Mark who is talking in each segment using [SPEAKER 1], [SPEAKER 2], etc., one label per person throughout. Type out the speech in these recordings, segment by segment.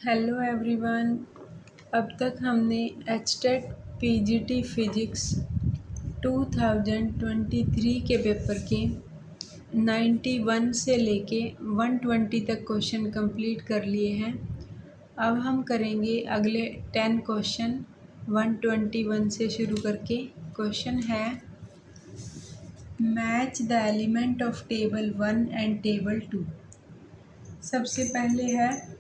[SPEAKER 1] Hello everyone. अब तक हमने एचटेट पीजीटी फिजिक्स 2023 के पेपर के 91 से लेके 120 तक क्वेश्चन कंप्लीट कर लिए हैं। अब हम करेंगे अगले 10 क्वेश्चन 121 से शुरू करके। क्वेश्चन है match the element of table 1 and table 2। सबसे पहले है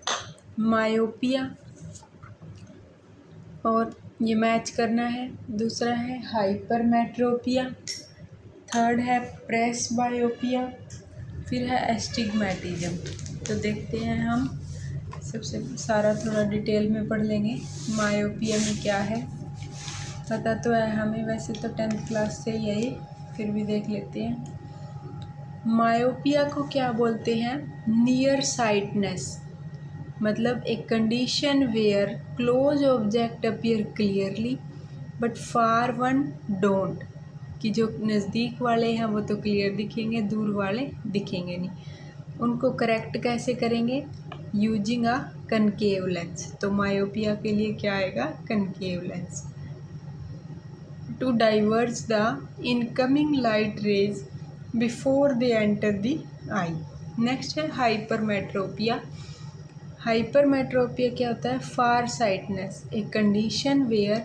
[SPEAKER 1] मायोपिया और ये मैच करना है। दूसरा है हाइपरमेट्रोपिया। थर्ड है प्रेसबायोपिया। फिर है एस्टिग्मेटिज्म। तो देखते हैं हम सबसे सारा थोड़ा डिटेल में पढ़ लेंगे। मायोपिया में क्या है पता तो है हमें, वैसे तो 10th क्लास से यही, फिर भी देख लेते हैं। मायोपिया को क्या बोलते हैं? नियर साइटनेस, मतलब एक condition where close object appear clearly but far one don't, कि जो नज़दीक वाले हैं वो तो क्लियर दिखेंगे, दूर वाले दिखेंगे नहीं। उनको करेक्ट कैसे करेंगे? Using a concave lens. तो मायोपिया के लिए क्या आएगा? Concave lens. To diverge the incoming light rays before they enter the eye. Next है हाइपरमेट्रोपिया। हाइपरमेट्रोपिया क्या होता है? Far sightedness, a condition where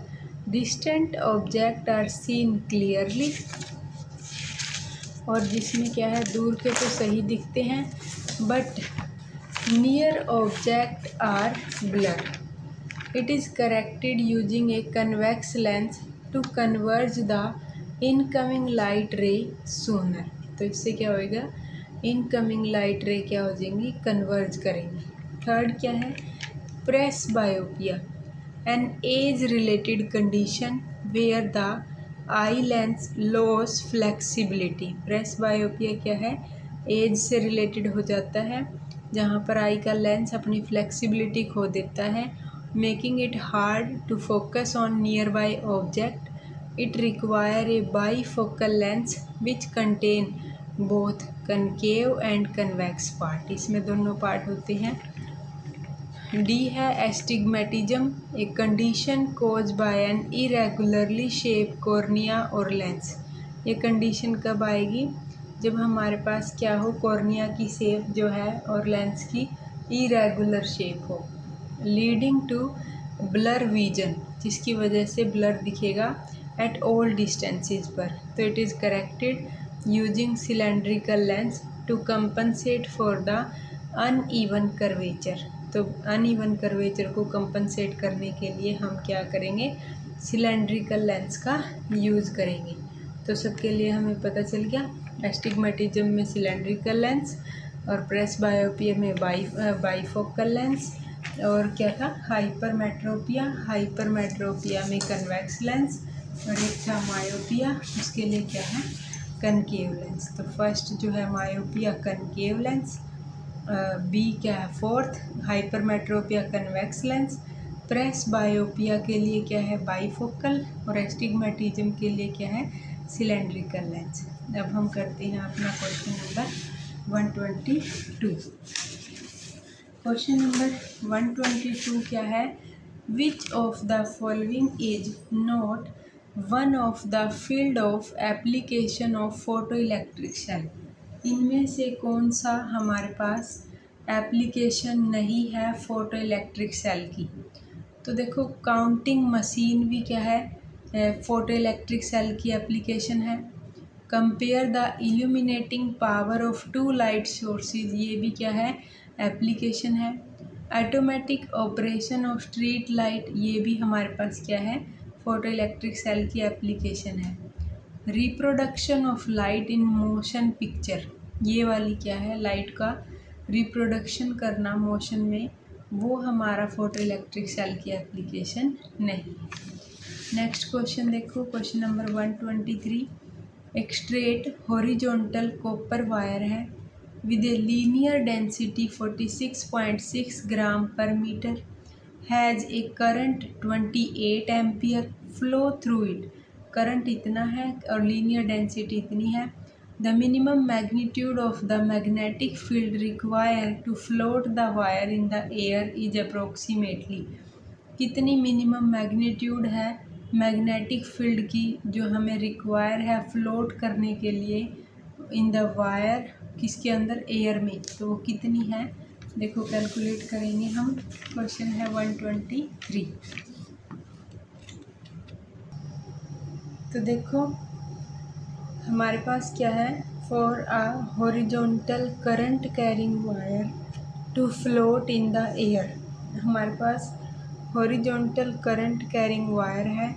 [SPEAKER 1] distant object are seen clearly, और जिसमें क्या है दूर के तो सही दिखते हैं but near object are blur. It is corrected using a convex lens to converge the incoming light ray sooner. तो इससे क्या होएगा? इनकमिंग लाइट रे क्या हो जाएंगी? कन्वर्ज करेंगी। थर्ड क्या है? Presbyopia, an age related condition where the eye lens loss flexibility. Presbyopia क्या है? एज से रिलेटेड हो जाता है, जहाँ पर आई का लेंस अपनी फ्लेक्सिबिलिटी खो देता है, making it hard to focus on near by object. It require a bifocal lens which contain both concave and convex part. इसमें दोनों पार्ट होते हैं। डी है astigmatism, a condition cause by an irregularly shape cornea और lens. ये condition कब आएगी? जब हमारे पास क्या हो? कॉर्निया की शेप जो है और लेंस की इरेगुलर शेप हो, लीडिंग टू ब्लर विजन, जिसकी वजह से ब्लर दिखेगा एट ऑल डिस्टेंसेस पर। तो it is corrected using cylindrical lens to compensate for the uneven curvature. तो अनइवन कर्वेचर को कंपनसेट करने के लिए हम क्या करेंगे? सिलेंड्रिकल लेंस का यूज़ करेंगे। तो सबके लिए हमें पता चल गया, एस्टिग्मेटिज्म में सिलेंड्रिकल लेंस और प्रेसबायोपिया में बाईफोकल लेंस, और क्या था? हाइपरमेट्रोपिया, हाइपरमेट्रोपिया में कन्वेक्स लेंस, और एक था मायोपिया, उसके लिए क्या है? Concave lens. तो फर्स्ट जो है मायोपिया कनकेव लेंस, बी क्या है? Fourth hypermetropia convex lens, presbyopia के लिए क्या है? बाईफोकल, और एस्टिग्मेटिज्म के लिए क्या है? Cylindrical lens. अब हम करते हैं अपना क्वेश्चन नंबर 122। क्वेश्चन नंबर 122 क्या है? Which of the following is not one of the field of application of photo electric cell. इनमें से कौन सा हमारे पास एप्लीकेशन नहीं है फोटो इलेक्ट्रिक सेल की? तो देखो, काउंटिंग मशीन भी क्या है? फोटो इलेक्ट्रिक सेल की एप्लीकेशन है। Compare the illuminating power of two light sources, ये भी क्या है? एप्लीकेशन है। Automatic operation of street light, ये भी हमारे पास क्या है? फोटो इलेक्ट्रिक सेल की एप्लीकेशन है। Reproduction of light in motion picture, ये वाली क्या है? लाइट का रिप्रोडक्शन करना मोशन में, वो हमारा फोटो इलेक्ट्रिक सेल की एप्लीकेशन नहीं है। नेक्स्ट क्वेश्चन देखो, क्वेश्चन नंबर 123। एक स्ट्रेट हॉरिजॉन्टल कॉपर वायर है with a linear density 46.6 gram per metre, has a current 28 ampere flow through it. Current इतना है और लीनियर डेंसिटी इतनी है। The minimum magnitude of the magnetic field require to float the wire in the air is approximately. कितनी minimum magnitude है magnetic field की जो हमें रिक्वायर है फ्लोट करने के लिए इन द वायर, किसके अंदर, एयर में, तो वो कितनी है? देखो कैलकुलेट करेंगे हम। क्वेश्चन है 123। तो देखो हमारे पास क्या है, for a horizontal current carrying wire to float in the air. हमारे पास हॉरिजॉन्टल करंट कैरिंग वायर है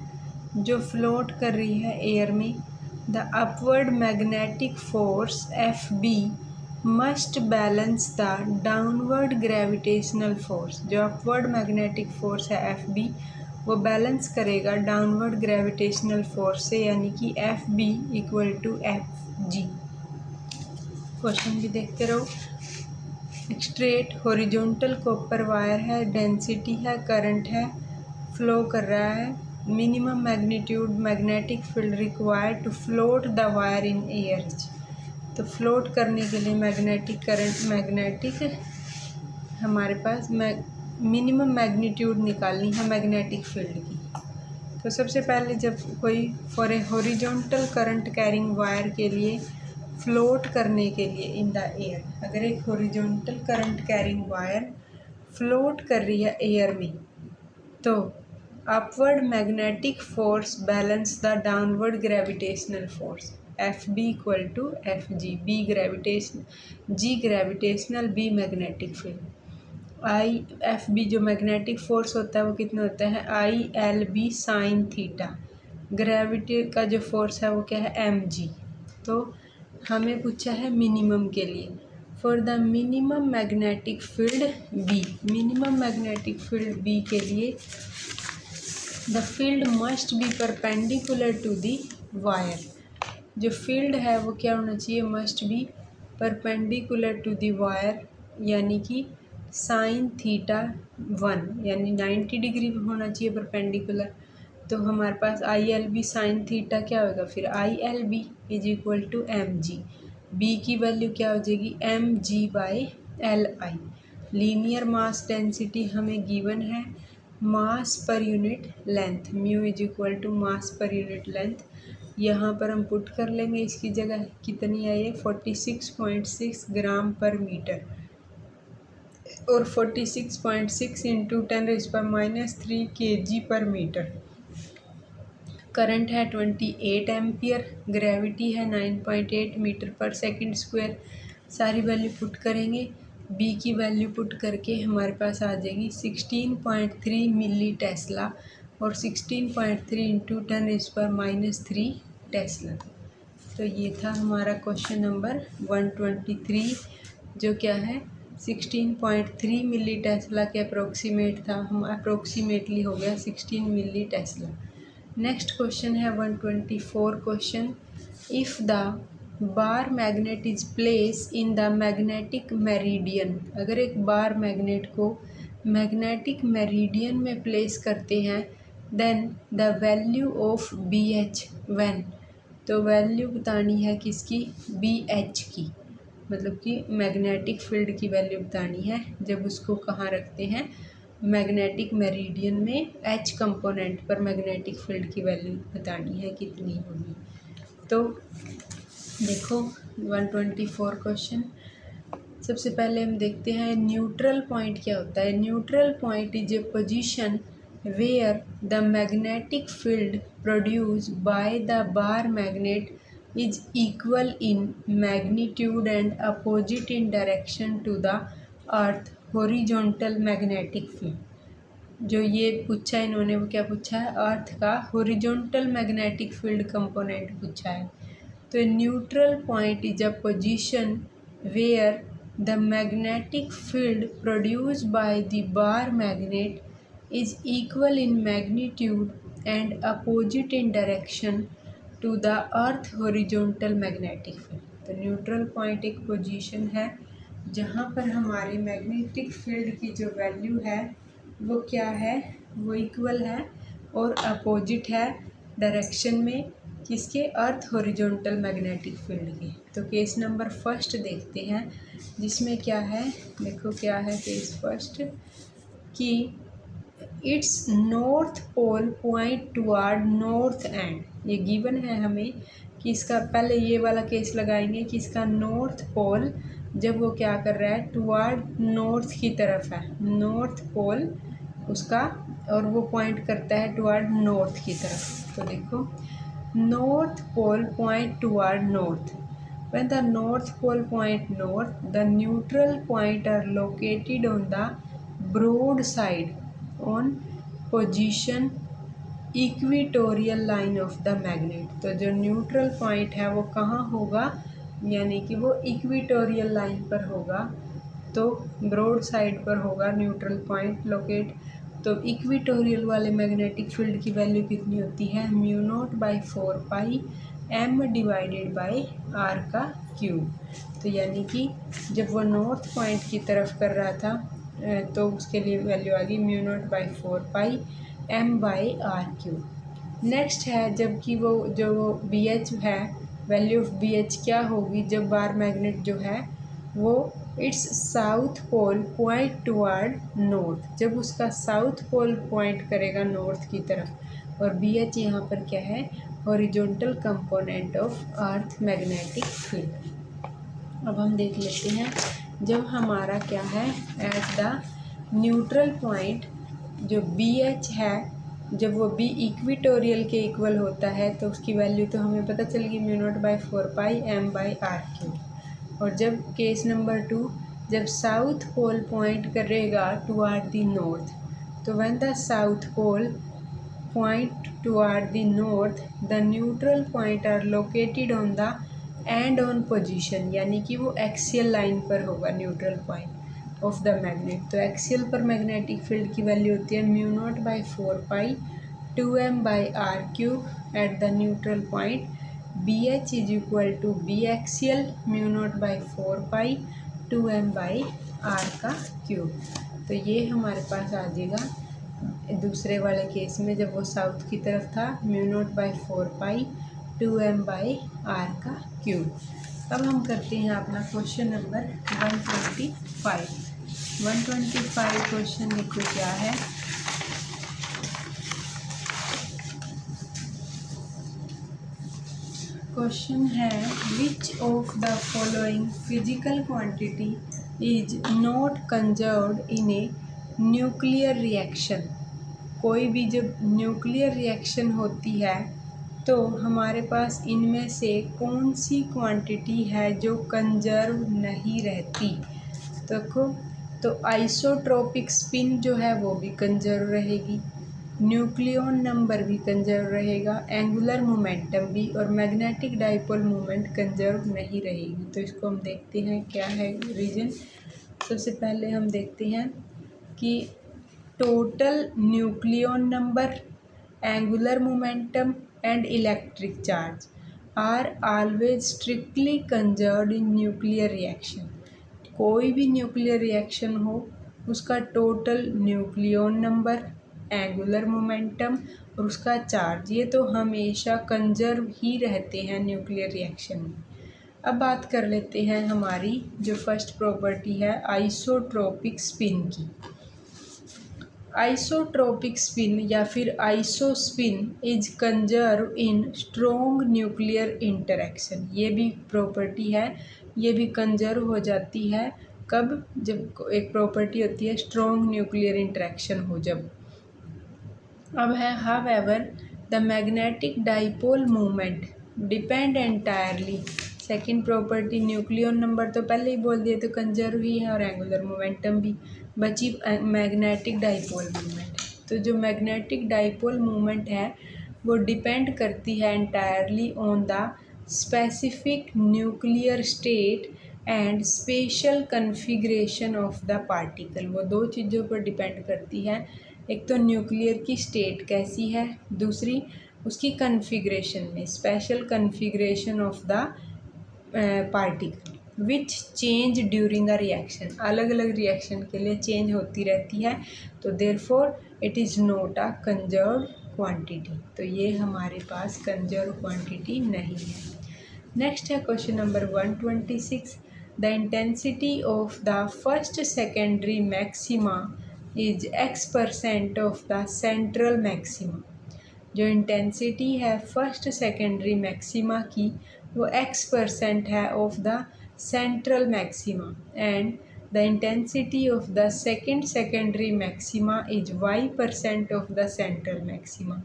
[SPEAKER 1] जो फ्लोट कर रही है एयर में। The upward magnetic force F B must balance the downward gravitational force. जो अपवर्ड मैग्नेटिक फोर्स है एफ बी वो बैलेंस करेगा डाउनवर्ड ग्रेविटेशनल फोर्स से, यानी कि F B equal to F G. Question भी देखते रहो। स्ट्रेट हॉरिजॉन्टल कॉपर वायर है, डेंसिटी है, करंट है, फ्लो कर रहा है। Minimum magnitude magnetic field required to float the wire in air. तो फ्लोट करने के लिए मैग्नेटिक करंट, मैग्नेटिक हमारे पास मिनिमम मैग्नीट्यूड निकालनी है मैग्नेटिक फील्ड की। तो सबसे पहले जब कोई for a horizontal current carrying wire के लिए फ्लोट करने के लिए इन द एयर, अगर एक horizontal current carrying wire float कर रही है एयर में, तो upward magnetic force balance the downward gravitational force. F B equal to F G, B gravitation, G gravitational, B magnetic field. I F B जो magnetic force होता है वो कितना होता है, I L B sine theta. Gravity का जो force है वो क्या है, एम जी। तो हमें पूछा है मिनिमम के लिए, for the minimum magnetic field B, minimum magnetic field B के लिए the field must be perpendicular to the wire. जो फील्ड है वो क्या होना चाहिए, must be perpendicular to the wire, यानी कि साइन थीटा 1, यानी 90 डिग्री होना चाहिए परपेंडिकुलर। तो हमारे पास I L B sine theta क्या होगा, फिर I L B is equal to M G. B की वैल्यू क्या हो जाएगी, M G by L I. Linear mass density हमें गिवन है, mass per unit length, mu is equal to mass per unit length. यहाँ पर हम put कर लेंगे इसकी जगह, कितनी आई है, 46.6 ग्राम पर मीटर, और 46.6 इंटू 10⁻³ kg पर मीटर। करंट है 28 एम्पियर, ग्रेविटी है 9.8 मीटर पर सेकंड स्क्वायर। सारी वैल्यू पुट करेंगे, बी की वैल्यू पुट करके हमारे पास आ जाएगी 16.3 मिली टेस्ला, और 16.3 इंटू 10⁻³ टेस्ला। तो ये था हमारा क्वेश्चन नंबर 123, जो क्या है 16.3 मिली टेस्ला के अप्रोक्सीमेट था, हम अप्रोक्सीमेटली हो गया 16 मिली टेस्ला। नेक्स्ट क्वेश्चन है 124 question, if the bar magnet is place in the magnetic meridian. अगर एक बार मैग्नेट को मैग्नेटिक मेरिडियन में प्लेस करते हैं, then the value of B H when. तो वैल्यू बतानी है किसकी, बी एच की, मतलब कि मैग्नेटिक फील्ड की वैल्यू बतानी है जब उसको कहाँ रखते हैं, मैग्नेटिक मेरिडियन में एच कंपोनेंट पर मैग्नेटिक फील्ड की वैल्यू बतानी है कितनी होगी। तो देखो 124 क्वेश्चन, सबसे पहले हम देखते हैं न्यूट्रल पॉइंट क्या होता है। Neutral point is a position where the magnetic field produce by the bar magnet is equal in magnitude and opposite in direction to the earth horizontal magnetic field. जो ये पूछा है इन्होंने, वो क्या पूछा है, अर्थ का हॉरिजॉन्टल मैग्नेटिक फील्ड कंपोनेंट पूछा है। तो neutral point is a position where the magnetic field produced by the bar magnet is equal in magnitude and opposite in direction to the earth horizontal magnetic field. तो neutral point एक position है जहाँ पर हमारी magnetic field की जो value है वो क्या है, वो इक्वल है और अपोजिट है डायरेक्शन में किसके, अर्थ हॉरिजॉन्टल मैग्नेटिक फील्ड के। तो केस नंबर फर्स्ट देखते हैं, जिसमें क्या है, देखो क्या है केस फर्स्ट कि it's north pole point toward north end, ये गिवन है हमें कि इसका, पहले ये वाला केस लगाएंगे कि इसका नॉर्थ पोल जब वो क्या कर रहा है, टुवर्ड नॉर्थ की तरफ है, नॉर्थ पोल उसका, और वो पॉइंट करता है टुवर्ड नॉर्थ की तरफ। तो देखो North pole point toward north. When the North pole point north, the neutral point are located on the broad side on position equatorial line of the magnet. तो जो न्यूट्रल पॉइंट है वो कहाँ होगा, यानी कि वो इक्विटोरियल लाइन पर होगा, तो ब्रॉड साइड पर होगा न्यूट्रल पॉइंट लोकेट। तो इक्विटोरियल वाले मैग्नेटिक फील्ड की वैल्यू कितनी होती है, mu naught by 4 pi M divided by R का क्यूब। तो यानी कि जब वो नॉर्थ पॉइंट की तरफ कर रहा था तो उसके लिए वैल्यू आ गई mu naught by 4 pi M by R cube. Next है, जबकि वो जो बी एच है, वैल्यू ऑफ बी एच क्या होगी जब बार मैग्नेट जो है वो its south pole point toward north, जब उसका साउथ पोल पॉइंट करेगा नॉर्थ की तरफ, और बी एच यहाँ पर क्या है, horizontal component of earth magnetic field. अब हम देख लेते हैं, जब हमारा क्या है, एट द न्यूट्रल पॉइंट जो बी एच है, जब वो बी इक्विटोरियल के इक्वल होता है तो उसकी वैल्यू तो हमें पता चल गई mu naught by 4 pi M by R cube. और जब केस नंबर 2, जब साउथ पोल पॉइंट करेगा टुवर्ड द नॉर्थ, तो when the south pole point toward the north, the neutral point are located on the end on position, यानी कि वो axial line पर होगा neutral point of the magnet. तो axial पर magnetic field की value होती है mu naught by 4 pi 2m by R cube at the neutral point. B H is equal to B axial mu naught by 4 pi 2m by R का cube. तो ये हमारे पास आ जाएगा दूसरे वाले केस में, जब वो साउथ की तरफ था, mu naught by 4 pi 2m by R का क्यूब। अब हम करते हैं अपना क्वेश्चन नंबर 125। 125 क्वेश्चन देखो क्या है। क्वेश्चन है, which of the following physical quantity is not conserved in a nuclear reaction. कोई भी जब न्यूक्लियर रिएक्शन होती है तो हमारे पास इनमें से कौन सी क्वांटिटी है जो कंजर्व नहीं रहती। देखो, तो आइसोट्रोपिक स्पिन जो है वो भी कंजर्व रहेगी, न्यूक्लियॉन नंबर भी कंजर्व रहेगा, एंगुलर मोमेंटम भी, और मैग्नेटिक डाइपोल मोमेंट कंजर्व नहीं रहेगी। तो इसको हम देखते हैं क्या है रीजन। सबसे पहले हम देखते हैं कि total nucleon number, angular momentum and electric charge are always strictly conserved in nuclear reaction. कोई भी न्यूक्लियर रिएक्शन हो, उसका total nucleon number, angular momentum और उसका चार्ज, ये तो हमेशा कंजर्व ही रहते हैं न्यूक्लियर रिएक्शन में। अब बात कर लेते हैं हमारी जो फर्स्ट प्रॉपर्टी है आइसोट्रोपिक स्पिन की। आइसोट्रोपिक स्पिन या फिर isospin is conserve in strong nuclear interaction. ये भी प्रॉपर्टी है, ये भी कंजर्व हो जाती है कब, जब एक प्रॉपर्टी होती है स्ट्रॉन्ग न्यूक्लियर इंटरेक्शन हो जब। अब है however the magnetic dipole movement depend entirely. Second property nucleon number तो पहले ही बोल दिए, तो कंजर्व ही है, और एंगुलर मोमेंटम भी। बची मैग्नेटिक डाइपोल मूवमेंट। तो जो मैग्नेटिक डाइपोल मूवमेंट है वो डिपेंड करती है entirely on the specific nuclear state and special configuration of the particle. वो दो चीज़ों पर डिपेंड करती है, एक तो न्यूक्लियर की स्टेट कैसी है, दूसरी उसकी कन्फिग्रेशन में special configuration of the particle which change during a reaction. अलग अलग रिएक्शन के लिए चेंज होती रहती है, तो therefore it is not a conserved quantity, तो ये हमारे पास कंजर्व क्वांटिटी नहीं है। नेक्स्ट है question number 126। The intensity of the first secondary maxima is x% of the central maxima. जो इंटेंसिटी है फर्स्ट सेकेंडरी मैक्सिमा की वो x% है of the central maxima, and the intensity of the second secondary maxima is y% of the central maxima.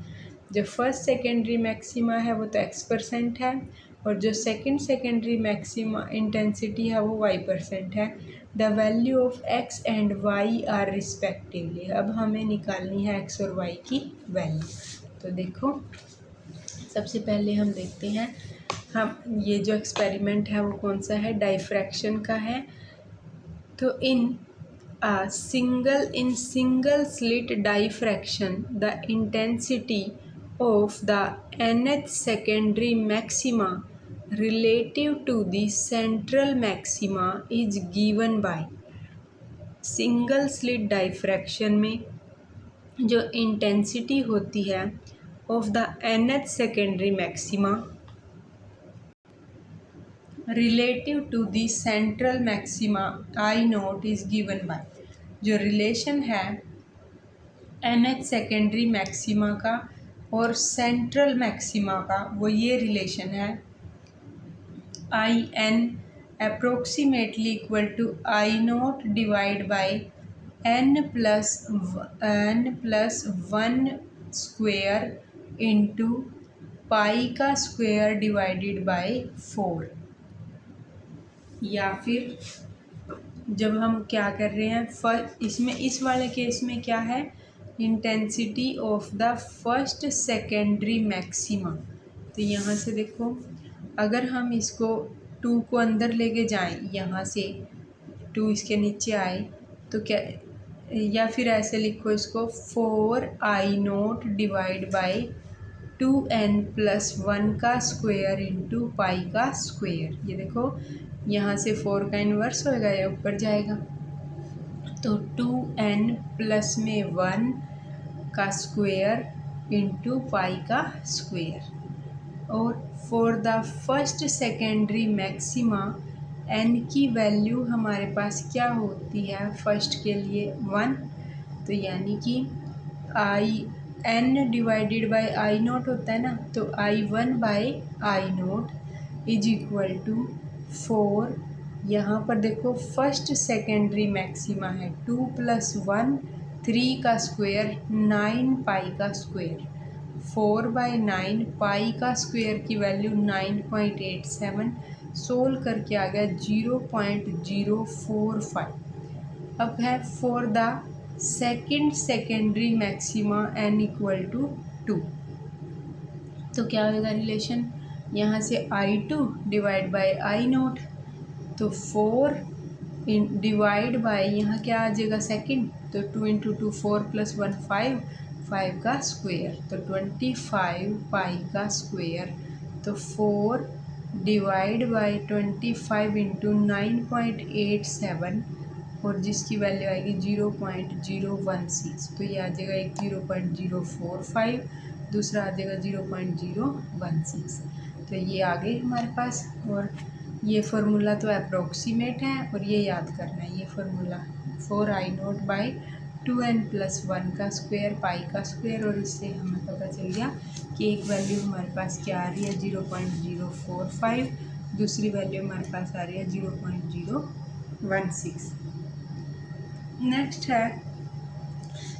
[SPEAKER 1] जो first secondary maxima है वो तो x% है, और जो सेकेंड सेकेंडरी मैक्सिमा इंटेंसिटी है वो y% है। The value of x and y are respectively. अब हमें निकालनी है x और y की वैल्यू। तो देखो, सबसे पहले हम देखते हैं, हम ये जो एक्सपेरिमेंट है वो कौन सा है, डाइफ्रैक्शन का है। तो in single slit diffraction the intensity of the nth secondary maxima relative to the central maxima is given by। Single slit diffraction में जो इंटेंसिटी होती है of the nth secondary maxima relative to the central maxima I naught is given by. जो relation है nth secondary maxima का और central maxima का, वो ये रिलेशन है I N approximately equal to I naught divide by n plus 1 square into pi का square divided by 4। या फिर जब हम क्या कर रहे हैं इसमें, इस वाले केस में क्या है, intensity of the first secondary maxima. तो यहाँ से देखो, अगर हम इसको 2 को अंदर लेके जाएं, यहाँ से 2 इसके नीचे आए तो क्या, या फिर ऐसे लिखो इसको 4i note divide by 2n plus 1 का स्क्वेयर इंटू पाई का स्क्वेयर। ये देखो, यहाँ से 4 का इन्वर्स होएगा, या ऊपर जाएगा, तो 2n प्लस में 1 का स्क्वेयर इंटू पाई का स्क्वेयर। और for the first secondary maxima n की वैल्यू हमारे पास क्या होती है, फर्स्ट के लिए 1, तो यानी कि I n divided by I naught होता है ना, तो I1 by I naught is equal to 4। यहाँ पर देखो फर्स्ट सेकेंडरी मैक्सिमा है 2 प्लस 1 3 का स्क्वेयर 9 पाई का स्क्वेयर, 4/9 पाई का स्क्वेयर की वैल्यू 9.87, सोल्व करके आ गया 0.045। अब है for the second secondary maxima n equal to 2, तो क्या होगा रिलेशन, यहाँ से I2 divide by I note, तो 4 डिवाइड बाई यहाँ क्या आ जाएगा सेकेंड, तो 2 इंटू 2 4 प्लस 1 5 का स्क्वेयर, तो 25 पाई का स्क्वेयर, तो 4 डिवाइड बाई 25 इंटू 9.87, और जिसकी वैल्यू आएगी 0.016, तो ये आ जाएगा एक 0.045, दूसरा आ जाएगा 0.016। तो ये आ गए हमारे पास, और ये फार्मूला तो अप्रोक्सीमेट है और ये याद करना है, ये formula 4i note by 2n plus 1 का स्क्वायर पाई का स्क्वायर, और इससे हमें पता चल गया कि एक वैल्यू हमारे पास क्या आ रही है 0.045, दूसरी वैल्यू हमारे पास आ रही है 0.016। नेक्स्ट है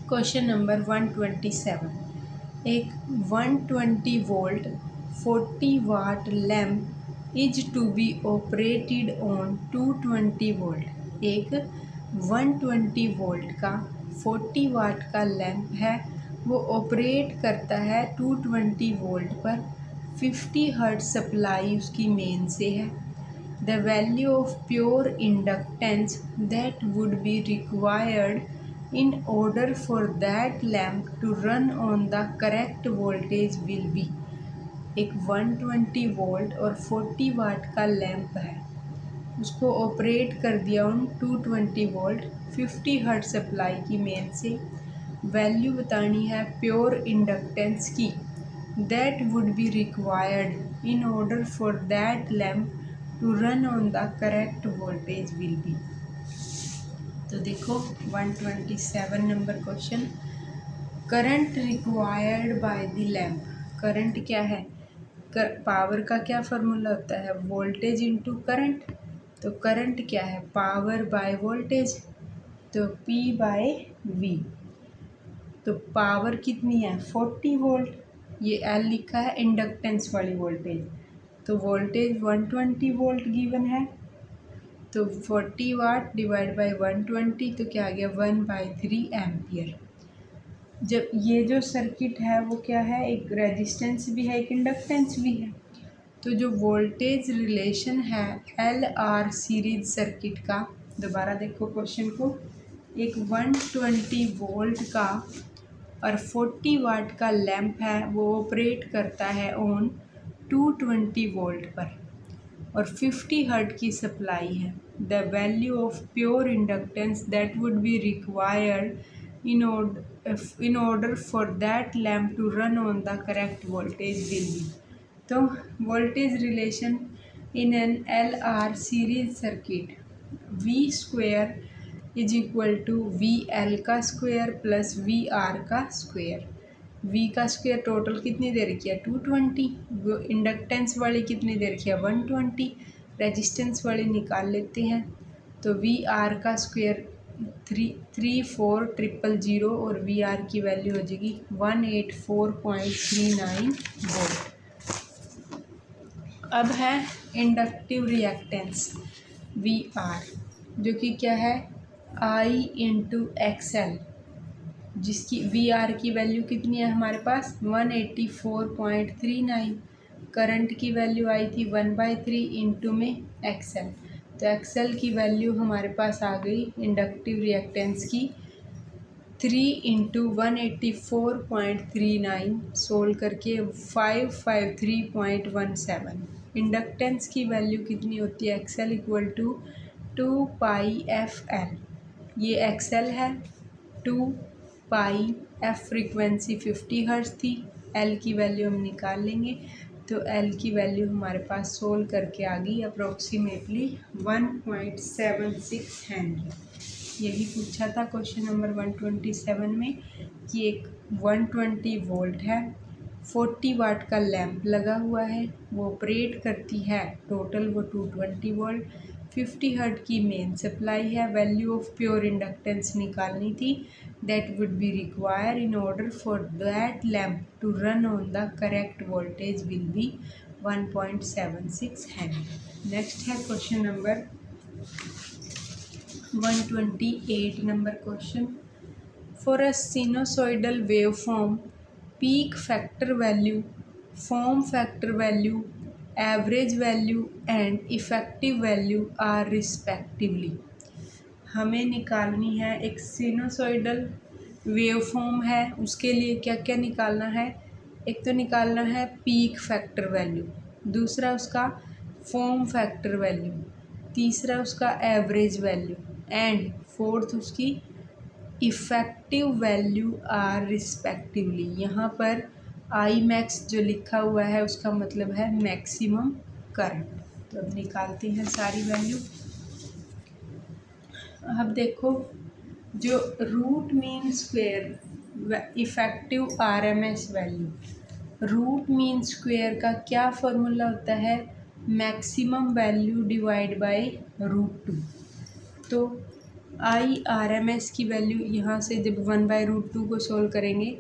[SPEAKER 1] क्वेश्चन नंबर 127। एक 120 volt 40 watt lamp is to be operated on 220 volt. एक 120 वोल्ट का 40 वाट का लैम्प है, वो ऑपरेट करता है 220 वोल्ट पर, 50 हर्ट्ज सप्लाई उसकी मेन से है। The value of pure inductance that would be required in order for that lamp to run on the correct voltage will be। एक 120 वोल्ट और 40 वाट का लैंप है, उसको ऑपरेट कर दिया उन 220 वोल्ट 50 हर्ट्ज सप्लाई की मेन से, वैल्यू बतानी है प्योर इंडक्टेंस की that would be required in order for that lamp to run on the correct voltage will be. तो देखो 127 number question, current required by the lamp. Current क्या है, पावर का क्या फार्मूला होता है, वोल्टेज इनटू करंट। तो करंट क्या है, पावर बाय वोल्टेज, तो P बाय V। तो पावर कितनी है 40 वोल्ट, ये L लिखा है इंडक्टेंस वाली वोल्टेज, तो वोल्टेज 120 वोल्ट गिवन है। तो 40 वाट डिवाइड बाय 120, तो क्या आ गया 1/3 एम्पियर। जब ये जो सर्किट है वो क्या है, एक रेजिस्टेंस भी है एक इंडक्टेंस भी है। तो जो वोल्टेज रिलेशन है एल आर सीरीज सर्किट का, दोबारा देखो क्वेश्चन को, एक 120 वोल्ट का और 40 वाट का लैंप है, वो ऑपरेट करता है ऑन 220 वोल्ट पर और 50 हर्ट की सप्लाई है। The value of pure inductance that would be required in order for that lamp to run on the correct voltage will be. तो voltage relation in an L R series circuit, V square is equal to V L का square plus V R का square. वी का square total कितनी दे रखी है 220, inductance वाली कितनी दे रखी है 120, रेजिस्टेंस वाली निकाल लेते हैं। तो वी आर का स्क्वेयर 3400 और वी आर की वैल्यू हो जाएगी 184.39 वोल्ट। अब है इंडक्टिव रिएक्टेंस वी आर, जो कि क्या है आई इंटू एक्सएल, जिसकी वी आर की वैल्यू कितनी है हमारे पास 184.39। करंट की वैल्यू आई थी 1/3 इंटू में एक्सएल, तो एक्सएल की वैल्यू हमारे पास आ गई इंडक्टिव रिएक्टेंस की 3 इंटू 184.39 सोल्व करके 553.17। इंडक्टेंस की वैल्यू कितनी होती है, एक्सएल इक्वल टू 2πfl, ये एक्सएल है 2πf, फ्रीक्वेंसी 50 हर्ट्ज थी, एल की वैल्यू हम निकाल लेंगे। तो एल की वैल्यू हमारे पास सोल्व करके आ गई अप्रोक्सीमेटली 1.76 हेनरी। यही पूछा था क्वेश्चन नंबर 127 में कि एक 120 वोल्ट है, 40 वाट का लैंप लगा हुआ है, वो ऑपरेट करती है टोटल वो 220 वोल्ट, 50 हर्ट की मेन सप्लाई है। वैल्यू ऑफ प्योर इंडक्टेंस निकालनी थी, that would be require in order for that lamp to run on the correct voltage will be 1.76 henry. Next है question number 128 number question, for a sinusoidal waveform peak factor value, form factor value, average value and effective value are respectively. हमें निकालनी है एक सिनोसॉइडल waveform है, उसके लिए क्या क्या निकालना है, एक तो निकालना है पीक फैक्टर वैल्यू, दूसरा उसका फॉर्म फैक्टर वैल्यू, तीसरा उसका एवरेज वैल्यू एंड फोर्थ उसकी इफ़ेक्टिव वैल्यू आर रिस्पेक्टिवली। यहाँ पर आई मैक्स जो लिखा हुआ है उसका मतलब है मैक्सिमम करंट। तो अब निकालते हैं सारी वैल्यू। अब देखो, जो root mean square effective RMS value, root mean square का क्या फॉर्मूला होता है, मैक्सिमम वैल्यू डिवाइड बाय √2। तो आई आर एम एस की वैल्यू यहाँ से जब 1/√2 को सोल्व करेंगे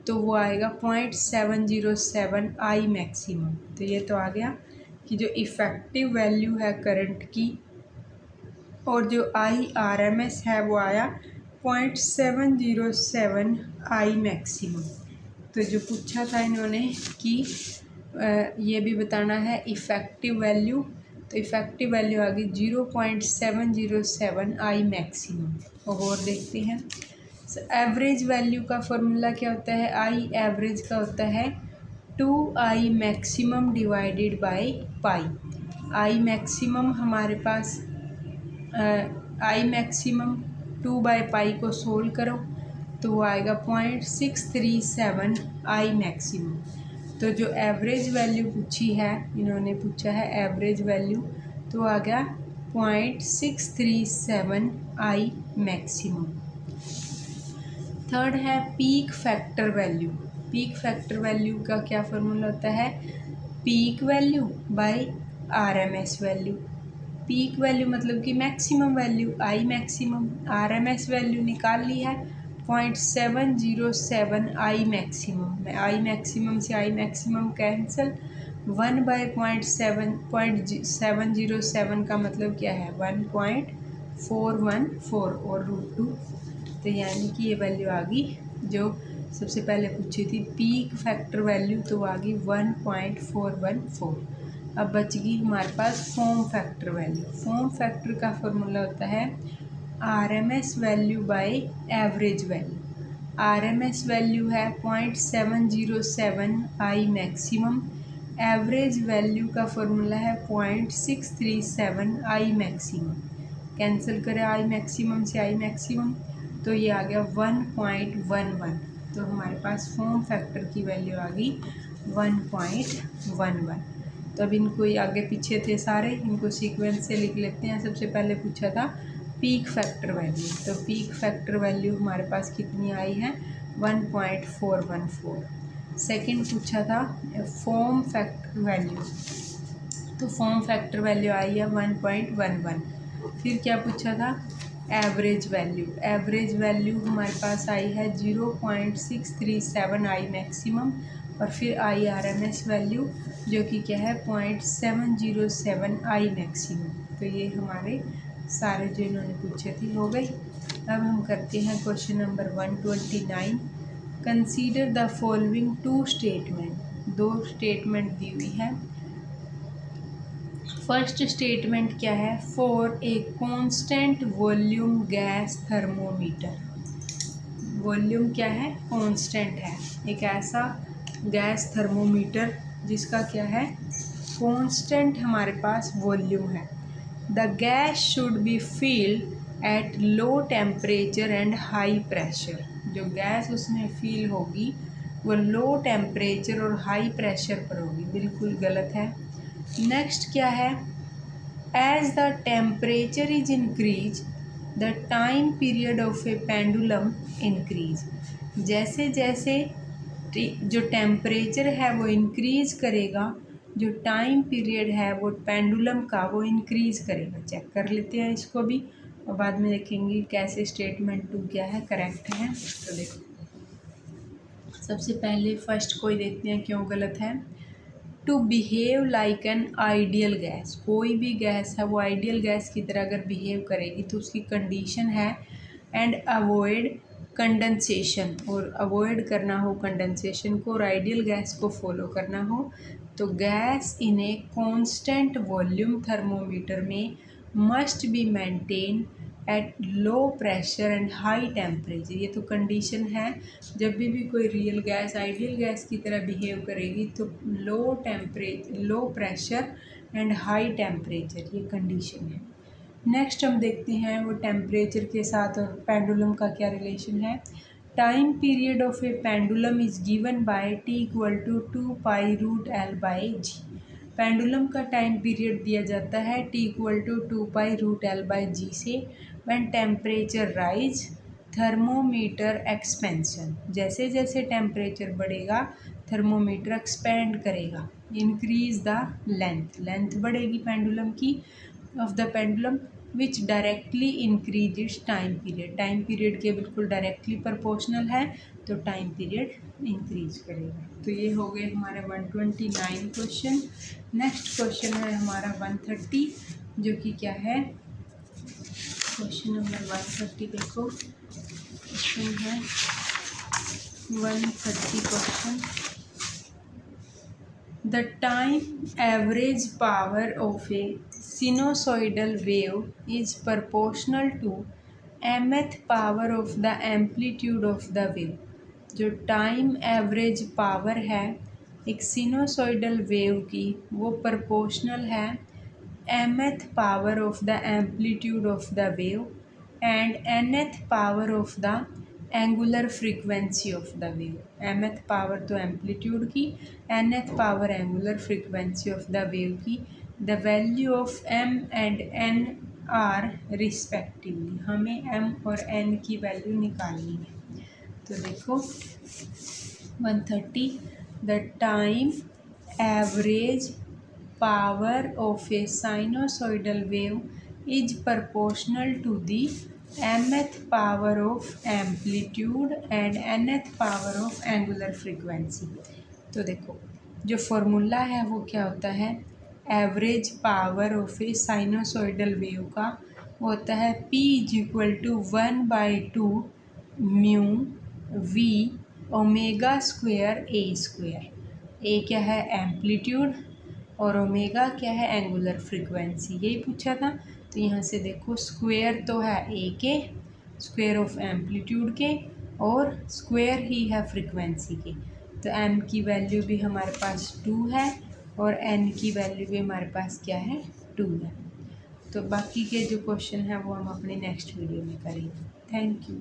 [SPEAKER 1] तो वो आएगा 0.707 आई मैक्सिमम। तो ये तो आ गया कि जो इफ़ेक्टिव वैल्यू है करंट की और जो आई आर एम एस है वो आया 0.707 आई मैक्सिमम। तो जो पूछा था इन्होंने कि ये भी बताना है इफ़ेक्टिव वैल्यू, तो इफ़ेक्टिव वैल्यू आ गई 0.707 आई मैक्सिमम। और देखते हैं एवरेज वैल्यू का फॉर्मूला क्या होता है, आई एवरेज का होता है 2i maximum divided by pi. I maximum हमारे पास आई मैक्सिमम 2/पाई को सोल्व करो तो वो आएगा 0.637 आई मैक्सिमम। तो जो एवरेज वैल्यू पूछी है, इन्होंने पूछा है एवरेज वैल्यू, तो आ गया 0.637 आई मैक्सिमम। थर्ड है peak factor value. Peak factor value का क्या फॉर्मूला होता है? Peak value by RMS value. Peak value मतलब कि maximum value, I maximum. RMS value निकाल ली है 0.707 आई मैक्सिमम। आई मैक्सिमम से आई मैक्सिमम कैंसिल, 1/707 का मतलब क्या है? 1.414 और √2। तो यानी कि ये वैल्यू आ गई जो सबसे पहले पूछी थी पीक फैक्टर वैल्यू, तो आ गई 1.414। अब बच गई हमारे पास form factor value. Form factor का फॉर्मूला होता है RMS value by average value. RMS value है 0.707 आई मैक्सिमम, एवरेज वैल्यू का फॉर्मूला है 0.637 आई मैक्सिमम। कैंसिल करें आई मैक्सिमम से आई मैक्सिमम, तो ये आ गया 1.11। तो हमारे पास फॉर्म फैक्टर की वैल्यू आ गई 1.11। तो अब इनको ये आगे पीछे थे सारे, इनको सीक्वेंस से लिख लेते हैं। सबसे पहले पूछा था पीक फैक्टर वैल्यू, तो पीक फैक्टर वैल्यू हमारे पास कितनी आई है? 1.414। सेकंड पूछा था फॉर्म फैक्टर वैल्यू, तो फॉर्म फैक्टर वैल्यू आई है 1.11। फिर क्या पूछा था? Average value. एवरेज वैल्यू हमारे पास आई है 0.637 आई मैक्सिमम, और फिर आई आरएमएस वैल्यू जो कि क्या है 0.707 आई मैक्सिमम। तो ये हमारे सारे जो इन्होंने पूछे थे हो गए। अब हम करते हैं question number 129। Consider the following two statement. दो स्टेटमेंट दी हुई है। फर्स्ट स्टेटमेंट क्या है? For a constant volume gas thermometer. Volume क्या है? कांस्टेंट है। एक ऐसा गैस थर्मोमीटर जिसका क्या है? कांस्टेंट हमारे पास वॉल्यूम है। The gas should be filled at low temperature and high pressure. जो गैस उसमें फील होगी वो लो टेम्परेचर और हाई प्रेशर पर होगी। बिल्कुल गलत है। नेक्स्ट क्या है? As the temperature is increase the time period of a pendulum increase. जैसे जैसे जो टेम्परेचर है वो इंक्रीज करेगा, जो टाइम पीरियड है वो पेंडुलम का वो इंक्रीज करेगा। चेक कर लेते हैं इसको भी, और बाद में देखेंगे कैसे स्टेटमेंट 2 क्या है करेक्ट है। तो देखो सबसे पहले फर्स्ट कोई देखते हैं क्यों गलत है। To behave like an ideal gas. कोई भी गैस है वो आइडियल गैस की तरह अगर बिहेव करेगी तो उसकी कंडीशन है एंड अवॉइड कंडेंसेशन, और अवॉइड करना हो कंडेंसेशन को और आइडियल गैस को फॉलो करना हो, तो gas in a constant volume thermometer में must be maintain at low pressure and high temperature. ये तो कंडीशन है। जब भी कोई रियल गैस आइडियल गैस की तरह बिहेव करेगी तो लो प्रेशर एंड हाई टेम्परेचर, ये कंडीशन है। नेक्स्ट हम देखते हैं वो टेम्परेचर के साथ और पेंडुलम का क्या रिलेशन है। Time period of a pendulum is given bye T = 2π√L/g। Pendulum का टाइम पीरियड दिया जाता है T = 2π√L/g से। When temperature rise thermometer expansion. जैसे जैसे टेम्परेचर बढ़ेगा थर्मोमीटर एक्सपेंड करेगा। इंक्रीज द लेंथ, लेंथ बढ़ेगी पेंडुलम की of the pendulum which directly increase its time period. Time period के बिल्कुल डायरेक्टली प्रोपोर्शनल है तो टाइम पीरियड इंक्रीज करेगा। तो ये हो गए हमारे 129 क्वेश्चन। नेक्स्ट क्वेश्चन है हमारा 130 जो कि क्या है क्वेश्चन नंबर 130। देखो क्वेश्चन है 130 question. The time average power of a sinusoidal wave is proportional to mth power of the amplitude of the wave। जो टाइम एवरेज पावर है एक सिनोसॉइडल वेव की वो प्रोपोर्शनल है mth power of the amplitude of the wave and nth power of the angular frequency of the wave, mth power तो amplitude की, nth power angular frequency of the wave की, the value of m and n are respectively. हमें m और n की value निकालनी है। तो देखो 130, the time average power of a sinusoidal wave is proportional to the mth power of amplitude and nth power of angular frequency. तो देखो जो फॉर्मूला है वो क्या होता है, average power of a sinusoidal wave का वो होता है P is equal to 1/2 mu V omega square A square. A क्या है एम्पलीट्यूड और ओमेगा क्या है एंगुलर फ्रीक्वेंसी, यही पूछा था। तो यहाँ से देखो स्क्वेयर तो है ए के, स्क्वेयर ऑफ एम्पलीट्यूड के, और स्क्वेयर ही है फ्रीक्वेंसी के। तो m की वैल्यू भी हमारे पास 2 है और n की वैल्यू भी हमारे पास क्या है 2 है। तो बाकी के जो क्वेश्चन है वो हम अपने नेक्स्ट वीडियो में करेंगे। Thank you.